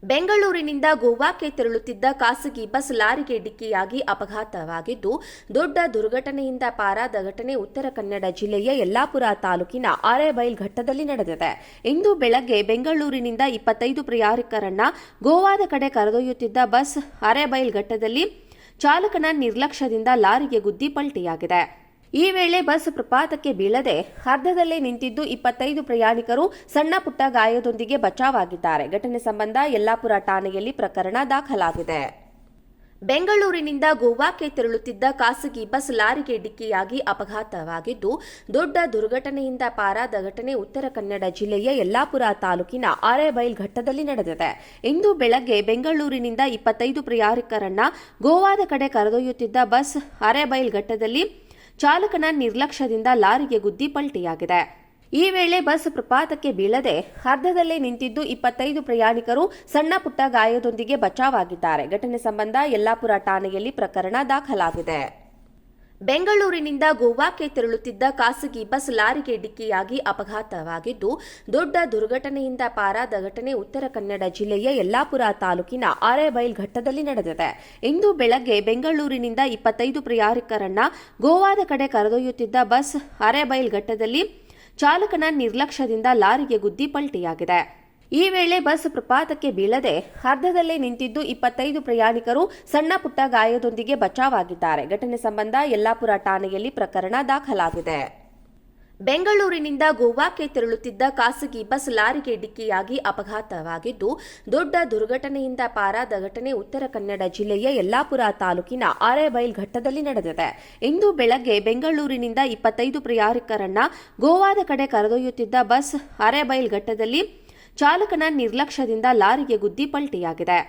ಬೆಂಗಳೂರಿನಿಂದ ಗೋವಾಕ್ಕೆ ತೆರಳುತ್ತಿದ್ದ ಖಾಸಗಿ ಬಸ್ ಲಾರಿಗೆ ಡಿಕ್ಕಿಯಾಗಿ ಅಪಘಾತವಾಗಿದ್ದು, ದೊಡ್ಡ ದುರ್ಘಟನೆಯಿಂದ ಪಾರಾದ ಘಟನೆ ಉತ್ತರ ಕನ್ನಡ ಜಿಲ್ಲೆಯ ಯಲ್ಲಾಪುರ ತಾಲೂಕಿನ ಆರೇಬೈಲ್ ಘಟ್ಟದಲ್ಲಿ ನಡೆದಿದೆ. ಇಂದು ಬೆಳಗ್ಗೆ ಬೆಂಗಳೂರಿನಿಂದ 25 ಪ್ರಯಾಣಿಕರನ್ನ ಗೋವಾದ ಕಡೆ ಕರೆದೊಯ್ಯುತ್ತಿದ್ದ ಬಸ್ ಆರೇಬೈಲ್ ಘಟ್ಟದಲ್ಲಿ ಚಾಲಕನ ನಿರ್ಲಕ್ಷ್ಯದಿಂದ ಲಾರಿಗೆ ಗುದ್ದಿ ಪಲ್ಟಿಯಾಗಿದೆ. ಈ ವೇಳೆ ಬಸ್ ಪ್ರಪಾತಕ್ಕೆ ಬೀಳದೆ ಅರ್ಧದಲ್ಲೇ ನಿಂತಿದ್ದು 25 ಪ್ರಯಾಣಿಕರು ಸಣ್ಣ ಪುಟ್ಟ ಗಾಯದೊಂದಿಗೆ ಬಚಾವಾಗಿದ್ದಾರೆ. ಘಟನೆ ಸಂಬಂಧ ಯಲ್ಲಾಪುರ ಠಾಣೆಯಲ್ಲಿ ಪ್ರಕರಣ ದಾಖಲಾಗಿದೆ. ಬೆಂಗಳೂರಿನಿಂದ ಗೋವಾಕ್ಕೆ ತೆರಳುತ್ತಿದ್ದ ಖಾಸಗಿ ಬಸ್ ಲಾರಿಗೆ ಡಿಕ್ಕಿಯಾಗಿ ಅಪಘಾತವಾಗಿದ್ದು, ದೊಡ್ಡ ದುರ್ಘಟನೆಯಿಂದ ಪಾರಾದ ಘಟನೆ ಉತ್ತರ ಕನ್ನಡ ಜಿಲ್ಲೆಯ ಯಲ್ಲಾಪುರ ತಾಲೂಕಿನ ಆರೇಬೈಲ್ ಘಟ್ಟದಲ್ಲಿ ನಡೆದಿದೆ. ಇಂದು ಬೆಳಗ್ಗೆ ಬೆಂಗಳೂರಿನಿಂದ 25 ಪ್ರಯಾಣಿಕರನ್ನ ಗೋವಾದ ಕಡೆ ಕರೆದೊಯ್ಯುತ್ತಿದ್ದ ಬಸ್ ಆರೇಬೈಲ್ ಘಟ್ಟದಲ್ಲಿ ಚಾಲಕನ ನಿರ್ಲಕ್ಷ್ಯದಿಂದ ಲಾರಿಗೆ ಗುದ್ದಿ ಪಲ್ಟಿಯಾಗಿದೆ. ಈ ವೇಳೆ ಬಸ್ ಪ್ರಪಾತಕ್ಕೆ ಬೀಳದೆ ಅರ್ಧದಲ್ಲೇ ನಿಂತಿದ್ದು 25 ಪ್ರಯಾಣಿಕರು ಸಣ್ಣ ಪುಟ್ಟ ಗಾಯದೊಂದಿಗೆ ಬಚಾವಾಗಿದ್ದಾರೆ. ಘಟನೆ ಸಂಬಂಧ ಯಲ್ಲಾಪುರ ಠಾಣೆಯಲ್ಲಿ ಪ್ರಕರಣ ದಾಖಲಾಗಿದೆ. ಬೆಂಗಳೂರಿನಿಂದ ಗೋವಾಕ್ಕೆ ತೆರಳುತ್ತಿದ್ದ ಖಾಸಗಿ ಬಸ್ ಲಾರಿಗೆ ಡಿಕ್ಕಿಯಾಗಿ ಅಪಘಾತವಾಗಿದ್ದು, ದೊಡ್ಡ ದುರ್ಘಟನೆಯಿಂದ ಪಾರಾದ ಘಟನೆ ಉತ್ತರ ಕನ್ನಡ ಜಿಲ್ಲೆಯ ಯಲ್ಲಾಪುರ ತಾಲೂಕಿನ ಆರೇಬೈಲ್ ಘಟ್ಟದಲ್ಲಿ ನಡೆದಿದೆ. ಇಂದು ಬೆಳಗ್ಗೆ ಬೆಂಗಳೂರಿನಿಂದ 25 ಪ್ರಯಾಣಿಕರನ್ನ ಗೋವಾದ ಕಡೆ ಕರೆದೊಯ್ಯುತ್ತಿದ್ದ ಬಸ್ ಆರೇಬೈಲ್ ಘಟ್ಟದಲ್ಲಿ ಚಾಲಕನ ನಿರ್ಲಕ್ಷ್ಯದಿಂದ ಲಾರಿಗೆ ಗುದ್ದಿ ಪಲ್ಟಿಯಾಗಿದೆ. ಈ ವೇಳೆ ಬಸ್ ಪ್ರಪಾತಕ್ಕೆ ಬೀಳದೆ ಅರ್ಧದಲ್ಲೇ ನಿಂತಿದ್ದು 25 ಪ್ರಯಾಣಿಕರು ಸಣ್ಣ ಪುಟ್ಟ ಗಾಯದೊಂದಿಗೆ ಬಚಾವಾಗಿದ್ದಾರೆ. ಘಟನೆ ಸಂಬಂಧ ಯಲ್ಲಾಪುರ ಠಾಣೆಯಲ್ಲಿ ಪ್ರಕರಣ ದಾಖಲಾಗಿದೆ. ಬೆಂಗಳೂರಿನಿಂದ ಗೋವಾಕ್ಕೆ ತೆರಳುತ್ತಿದ್ದ ಖಾಸಗಿ ಬಸ್ ಲಾರಿಗೆ ಡಿಕ್ಕಿಯಾಗಿ ಅಪಘಾತವಾಗಿದ್ದು, ದೊಡ್ಡ ದುರ್ಘಟನೆಯಿಂದ ಪಾರಾದ ಘಟನೆ ಉತ್ತರ ಕನ್ನಡ ಜಿಲ್ಲೆಯ ಯಲ್ಲಾಪುರ ತಾಲೂಕಿನ ಆರೇಬೈಲ್ ಘಟ್ಟದಲ್ಲಿ ನಡೆದಿದೆ. ಇಂದು ಬೆಳಗ್ಗೆ ಬೆಂಗಳೂರಿನಿಂದ 25 ಪ್ರಯಾಣಿಕರನ್ನ ಗೋವಾದ ಕಡೆ ಕರೆದೊಯ್ಯುತ್ತಿದ್ದ ಬಸ್ ಆರೇಬೈಲ್ ಘಟ್ಟದಲ್ಲಿ ಚಾಲಕನ ನಿರ್ಲಕ್ಷ್ಯದಿಂದ ಲಾರಿಗೆ ಗುದ್ದಿ ಪಲ್ಟಿಯಾಗಿದೆ.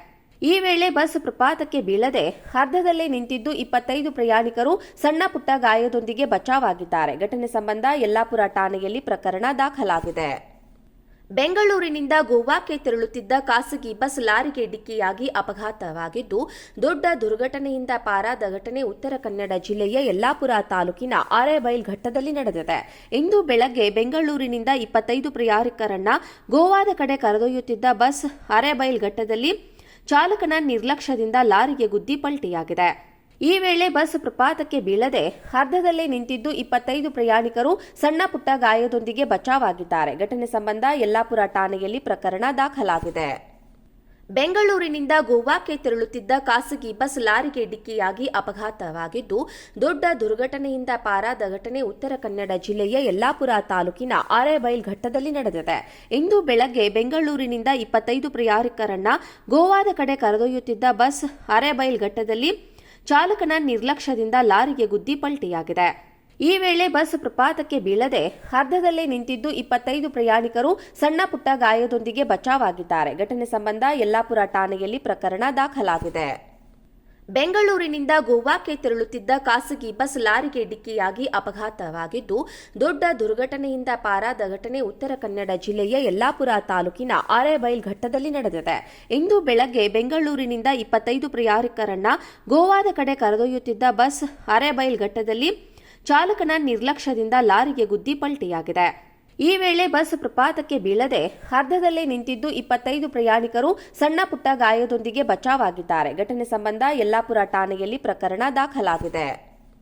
ಈ ವೇಳೆ ಬಸ್ ಪ್ರಪಾತಕ್ಕೆ ಬೀಳದೆ ಅರ್ಧದಲ್ಲೇ ನಿಂತಿದ್ದು 25 ಪ್ರಯಾಣಿಕರು ಸಣ್ಣ ಪುಟ್ಟ ಗಾಯದೊಂದಿಗೆ ಬಚಾವಾಗಿದ್ದಾರೆ. ಘಟನೆ ಸಂಬಂಧ ಯಲ್ಲಾಪುರ ಠಾಣೆಯಲ್ಲಿ ಪ್ರಕರಣ ದಾಖಲಾಗಿದೆ. ಬೆಂಗಳೂರಿನಿಂದ ಗೋವಾಕ್ಕೆ ತೆರಳುತ್ತಿದ್ದ ಖಾಸಗಿ ಬಸ್ ಲಾರಿಗೆ ಡಿಕ್ಕಿಯಾಗಿ ಅಪಘಾತವಾಗಿದ್ದು, ದೊಡ್ಡ ದುರ್ಘಟನೆಯಿಂದ ಪಾರಾದ ಘಟನೆ ಉತ್ತರ ಕನ್ನಡ ಜಿಲ್ಲೆಯ ಯಲ್ಲಾಪುರ ತಾಲೂಕಿನ ಆರೇಬೈಲ್ ಘಟ್ಟದಲ್ಲಿ ನಡೆದಿದೆ. ಇಂದು ಬೆಳಗ್ಗೆ ಬೆಂಗಳೂರಿನಿಂದ 25 ಪ್ರಯಾಣಿಕರನ್ನ ಗೋವಾದ ಕಡೆ ಕರೆದೊಯ್ಯುತ್ತಿದ್ದ ಬಸ್ ಆರೇಬೈಲ್ ಘಟ್ಟದಲ್ಲಿ ಚಾಲಕನ ನಿರ್ಲಕ್ಷ್ಯದಿಂದ ಲಾರಿಗೆ ಗುದ್ದಿ ಪಲ್ಟಿಯಾಗಿದೆ. ಈ ವೇಳೆ ಬಸ್ ಪ್ರಪಾತಕ್ಕೆ ಬೀಳದೆ ಅರ್ಧದಲ್ಲೇ ನಿಂತಿದ್ದು 25 ಪ್ರಯಾಣಿಕರು ಸಣ್ಣ ಪುಟ್ಟ ಗಾಯದೊಂದಿಗೆ ಬಚಾವಾಗಿದ್ದಾರೆ. ಘಟನೆ ಸಂಬಂಧ ಯಲ್ಲಾಪುರ ಠಾಣೆಯಲ್ಲಿ ಪ್ರಕರಣ ದಾಖಲಾಗಿದೆ. ಬೆಂಗಳೂರಿನಿಂದ ಗೋವಾಕ್ಕೆ ತೆರಳುತ್ತಿದ್ದ ಖಾಸಗಿ ಬಸ್ ಲಾರಿಗೆ ಡಿಕ್ಕಿಯಾಗಿ ಅಪಘಾತವಾಗಿದ್ದು, ದೊಡ್ಡ ದುರ್ಘಟನೆಯಿಂದ ಪಾರಾದ ಘಟನೆ ಉತ್ತರ ಕನ್ನಡ ಜಿಲ್ಲೆಯ ಯಲ್ಲಾಪುರ ತಾಲೂಕಿನ ಆರೇಬೈಲ್ ಘಟ್ಟದಲ್ಲಿ ನಡೆದಿದೆ. ಇಂದು ಬೆಳಗ್ಗೆ ಬೆಂಗಳೂರಿನಿಂದ 25 ಪ್ರಯಾಣಿಕರನ್ನ ಗೋವಾದ ಕಡೆ ಕರೆದೊಯ್ಯುತ್ತಿದ್ದ ಬಸ್ ಆರೇಬೈಲ್ ಘಟ್ಟದಲ್ಲಿ ಚಾಲಕನ ನಿರ್ಲಕ್ಷ್ಯದಿಂದ ಲಾರಿಗೆ ಗುದ್ದಿ ಪಲ್ಟಿಯಾಗಿದೆ. ಈ ವೇಳೆ ಬಸ್ ಪ್ರಪಾತಕ್ಕೆ ಬೀಳದೆ ಅರ್ಧದಲ್ಲೇ ನಿಂತಿದ್ದು 25 ಪ್ರಯಾಣಿಕರು ಸಣ್ಣ ಪುಟ್ಟ ಗಾಯದೊಂದಿಗೆ ಬಚಾವಾಗಿದ್ದಾರೆ. ಘಟನೆ ಸಂಬಂಧ ಯಲ್ಲಾಪುರ ಠಾಣೆಯಲ್ಲಿ ಪ್ರಕರಣ ದಾಖಲಾಗಿದೆ. ಬೆಂಗಳೂರಿನಿಂದ ಗೋವಾಕ್ಕೆ ತೆರಳುತ್ತಿದ್ದ ಖಾಸಗಿ ಬಸ್ ಲಾರಿಗೆ ಡಿಕ್ಕಿಯಾಗಿ ಅಪಘಾತವಾಗಿದ್ದು, ದೊಡ್ಡ ದುರ್ಘಟನೆಯಿಂದ ಪಾರಾದ ಘಟನೆ ಉತ್ತರ ಕನ್ನಡ ಜಿಲ್ಲೆಯ ಯಲ್ಲಾಪುರ ತಾಲೂಕಿನ ಆರೇಬೈಲ್ ಘಟ್ಟದಲ್ಲಿ ನಡೆದಿದೆ. ಇಂದು ಬೆಳಗ್ಗೆ ಬೆಂಗಳೂರಿನಿಂದ 25 ಪ್ರಯಾಣಿಕರನ್ನ ಗೋವಾದ ಕಡೆ ಕರೆದೊಯ್ಯುತ್ತಿದ್ದ ಬಸ್ ಆರೇಬೈಲ್ ಘಟ್ಟದಲ್ಲಿ ಚಾಲಕನ ನಿರ್ಲಕ್ಷ್ಯದಿಂದ ಲಾರಿಗೆ ಗುದ್ದಿ ಪಲ್ಟಿಯಾಗಿದೆ. ಈ ವೇಳೆ ಬಸ್ ಪ್ರಪಾತಕ್ಕೆ ಬೀಳದೆ ಅರ್ಧದಲ್ಲೇ ನಿಂತಿದ್ದು 25 ಪ್ರಯಾಣಿಕರು ಸಣ್ಣ ಪುಟ್ಟ ಗಾಯದೊಂದಿಗೆ ಬಚಾವಾಗಿದ್ದಾರೆ. ಘಟನೆ ಸಂಬಂಧ ಯಲ್ಲಾಪುರ ಠಾಣೆಯಲ್ಲಿ ಪ್ರಕರಣ ದಾಖಲಾಗಿದೆ.